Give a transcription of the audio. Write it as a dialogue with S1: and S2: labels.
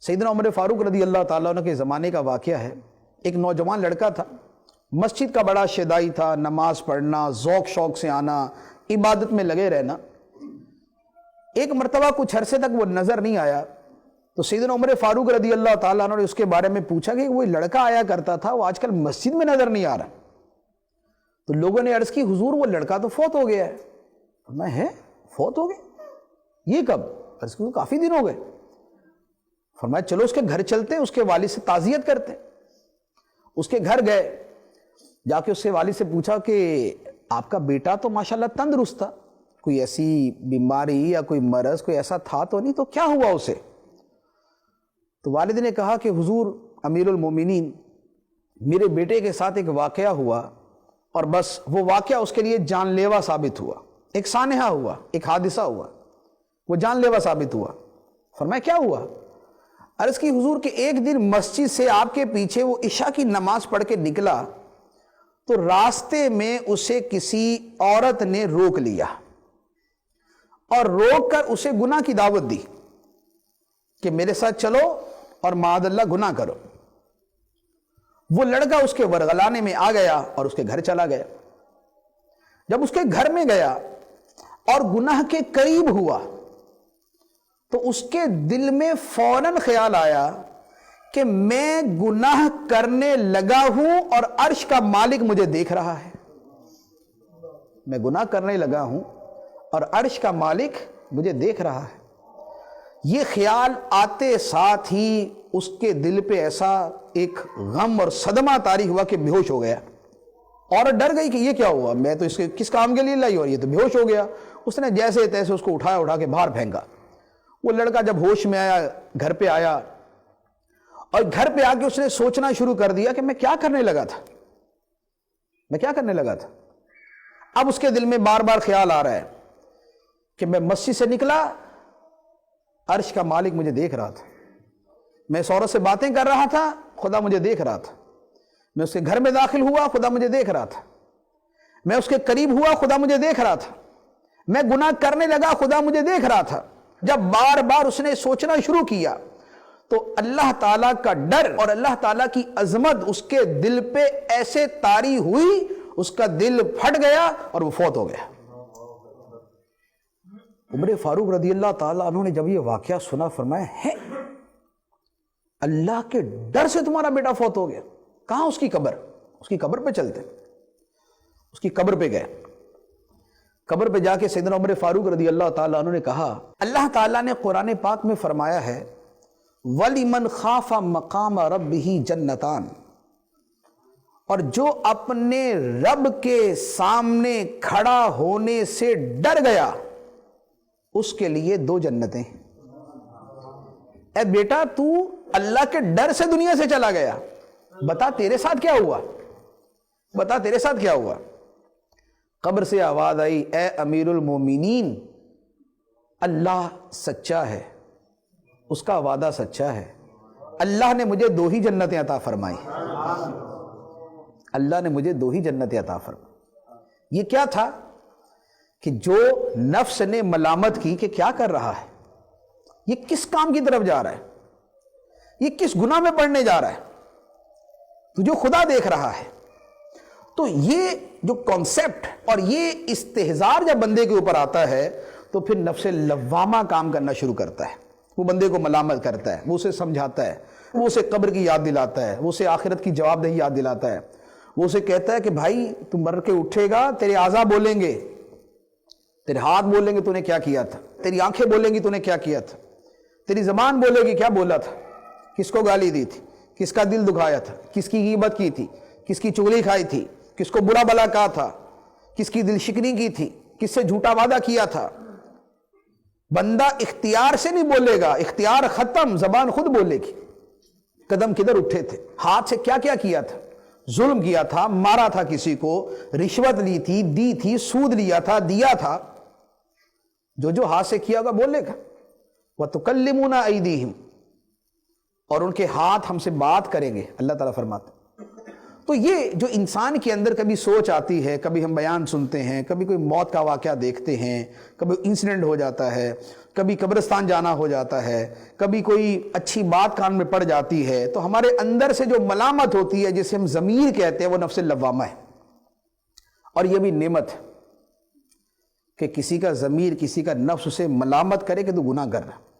S1: سیدنا عمر فاروق رضی اللہ تعالیٰ عنہ کے زمانے کا واقعہ ہے۔ ایک نوجوان لڑکا تھا، مسجد کا بڑا شیدائی تھا، نماز پڑھنا، ذوق شوق سے آنا، عبادت میں لگے رہنا۔ ایک مرتبہ کچھ عرصے تک وہ نظر نہیں آیا، تو سیدنا عمر فاروق رضی اللہ تعالیٰ عنہ نے اس کے بارے میں پوچھا کہ وہ لڑکا آیا کرتا تھا، وہ آج کل مسجد میں نظر نہیں آ رہا۔ تو لوگوں نے عرض کی حضور وہ لڑکا تو فوت ہو گیا ہے۔ فرمایا فوت ہو گیا؟ یہ کب؟ عرض کی کافی دن ہو گئے۔ فرمایا چلو اس کے گھر چلتے ہیں، اس کے والد سے تعزیت کرتے ہیں۔ اس کے گھر گئے، جا کے اس سے والد سے پوچھا کہ آپ کا بیٹا تو ماشاءاللہ تندرست تھا، کوئی ایسی بیماری یا کوئی مرض کوئی ایسا تھا تو نہیں، تو کیا ہوا اسے؟ تو والد نے کہا کہ حضور امیر المومنین، میرے بیٹے کے ساتھ ایک واقعہ ہوا اور بس وہ واقعہ اس کے لیے جان لیوا ثابت ہوا، ایک سانحہ ہوا، ایک حادثہ ہوا، وہ جان لیوا ثابت ہوا۔ فرمایا کیا ہوا؟ عرض کی حضور کہ ایک دن مسجد سے آپ کے پیچھے وہ عشاء کی نماز پڑھ کے نکلا تو راستے میں اسے کسی عورت نے روک لیا اور روک کر اسے گناہ کی دعوت دی کہ میرے ساتھ چلو اور معاذ اللہ گناہ کرو۔ وہ لڑکا اس کے ورغلانے میں آ گیا اور اس کے گھر چلا گیا۔ جب اس کے گھر میں گیا اور گناہ کے قریب ہوا تو اس کے دل میں فوراً خیال آیا کہ میں گناہ کرنے لگا ہوں اور عرش کا مالک مجھے دیکھ رہا ہے۔ میں گناہ کرنے لگا ہوں اور عرش کا مالک مجھے دیکھ رہا ہے۔ یہ خیال آتے ساتھ ہی اس کے دل پہ ایسا ایک غم اور صدمہ طاری ہوا کہ بے ہوش ہو گیا۔ عورت ڈر گئی کہ یہ کیا ہوا، میں تو اس کے کس کام کے لیے لائی اور یہ تو بے ہوش ہو گیا۔ اس نے جیسے تیسے اس کو اٹھا کے باہر پھینکا۔ وہ لڑکا جب ہوش میں آیا، گھر پہ آیا اور گھر پہ آ کے اس نے سوچنا شروع کر دیا کہ میں کیا کرنے لگا تھا، میں کیا کرنے لگا تھا۔ اب اس کے دل میں بار بار خیال آ رہا ہے کہ میں مسجد سے نکلا، عرش کا مالک مجھے دیکھ رہا تھا، میں اس عورت سے باتیں کر رہا تھا، خدا مجھے دیکھ رہا تھا، میں اس کے گھر میں داخل ہوا، خدا مجھے دیکھ رہا تھا، میں اس کے قریب ہوا، خدا مجھے دیکھ رہا تھا، میں گناہ کرنے لگا، خدا مجھے دیکھ رہا تھا۔ جب بار بار اس نے سوچنا شروع کیا تو اللہ تعالیٰ کا ڈر اور اللہ تعالیٰ کی عظمت اس کے دل پہ ایسے طاری ہوئی، اس کا دل پھٹ گیا اور وہ فوت ہو گیا۔ عمر فاروق رضی اللہ تعالیٰ عنہ نے جب یہ واقعہ سنا فرمایا ہے اللہ کے ڈر سے تمہارا بیٹا فوت ہو گیا؟ کہاں اس کی قبر؟ اس کی قبر پہ چلتے۔ اس کی قبر پہ گئے، قبر پہ جا کے سیدنا عمر فاروق رضی اللہ تعالیٰ عنہ نے کہا اللہ تعالیٰ نے قرآن پاک میں فرمایا ہے وَلِمَنْ خَافَ مَقَامَ رَبِّهِ جَنَّتَانِ، اور جو اپنے رب کے سامنے کھڑا ہونے سے ڈر گیا اس کے لیے 2 جنتیں۔ اے بیٹا تو اللہ کے ڈر سے دنیا سے چلا گیا، بتا تیرے ساتھ کیا ہوا، بتا تیرے ساتھ کیا ہوا۔ قبر سے آواز آئی اے امیر المومنین، اللہ سچا ہے، اس کا وعدہ سچا ہے، اللہ نے مجھے 2 ہی جنتیں عطا فرمائی، اللہ نے مجھے 2 ہی جنتیں عطا فرمائی۔ یہ کیا تھا کہ جو نفس نے ملامت کی کہ کیا کر رہا ہے، یہ کس کام کی طرف جا رہا ہے، یہ کس گناہ میں پڑنے جا رہا ہے، تو جو خدا دیکھ رہا ہے۔ تو یہ جو کانسیپٹ اور یہ استحضار جب بندے کے اوپر آتا ہے تو پھر نفس لوامہ کام کرنا شروع کرتا ہے، وہ بندے کو ملامت کرتا ہے، وہ اسے سمجھاتا ہے، وہ اسے قبر کی یاد دلاتا ہے، وہ اسے آخرت کی جواب دہی یاد دلاتا ہے، وہ اسے کہتا ہے کہ بھائی تم مر کے اٹھے گا، تیرے اعضاء بولیں گے، تیرے ہاتھ بولیں گے تو نے کیا کیا تھا، تیری آنکھیں بولیں گی تو نے کیا کیا تھا، تیری زبان بولے گی کیا بولا تھا، کس کو گالی دی تھی، کس کا دل دکھایا تھا، کس کی غیبت کی تھی، کس کی چغلی کھائی تھی، کس کو برا بلا کہا تھا، کس کی دل شکنی کی تھی، کس سے جھوٹا وعدہ کیا تھا۔ بندہ اختیار سے نہیں بولے گا، اختیار ختم، زبان خود بولے گی۔ قدم کدھر اٹھے تھے، ہاتھ سے کیا کیا کیا تھا، ظلم کیا تھا، مارا تھا کسی کو، رشوت لی تھی، دی تھی، سود لیا تھا، دیا تھا، جو ہاتھ سے کیا ہوگا بولے گا۔ وَتُكَلِّمُنَا أَيْدِيهِمْ، اور ان کے ہاتھ ہم سے بات کریں گے، اللہ تعالیٰ فرماتے تو یہ جو انسان کے اندر کبھی سوچ آتی ہے، کبھی ہم بیان سنتے ہیں، کبھی کوئی موت کا واقعہ دیکھتے ہیں، کبھی انسیڈنٹ ہو جاتا ہے، کبھی قبرستان جانا ہو جاتا ہے، کبھی کوئی اچھی بات کان میں پڑ جاتی ہے، تو ہمارے اندر سے جو ملامت ہوتی ہے جسے ہم ضمیر کہتے ہیں، وہ نفس لوامہ ہے۔ اور یہ بھی نعمت ہے کہ کسی کا ضمیر، کسی کا نفس اسے ملامت کرے کہ تو گناہ گر رہا ہے۔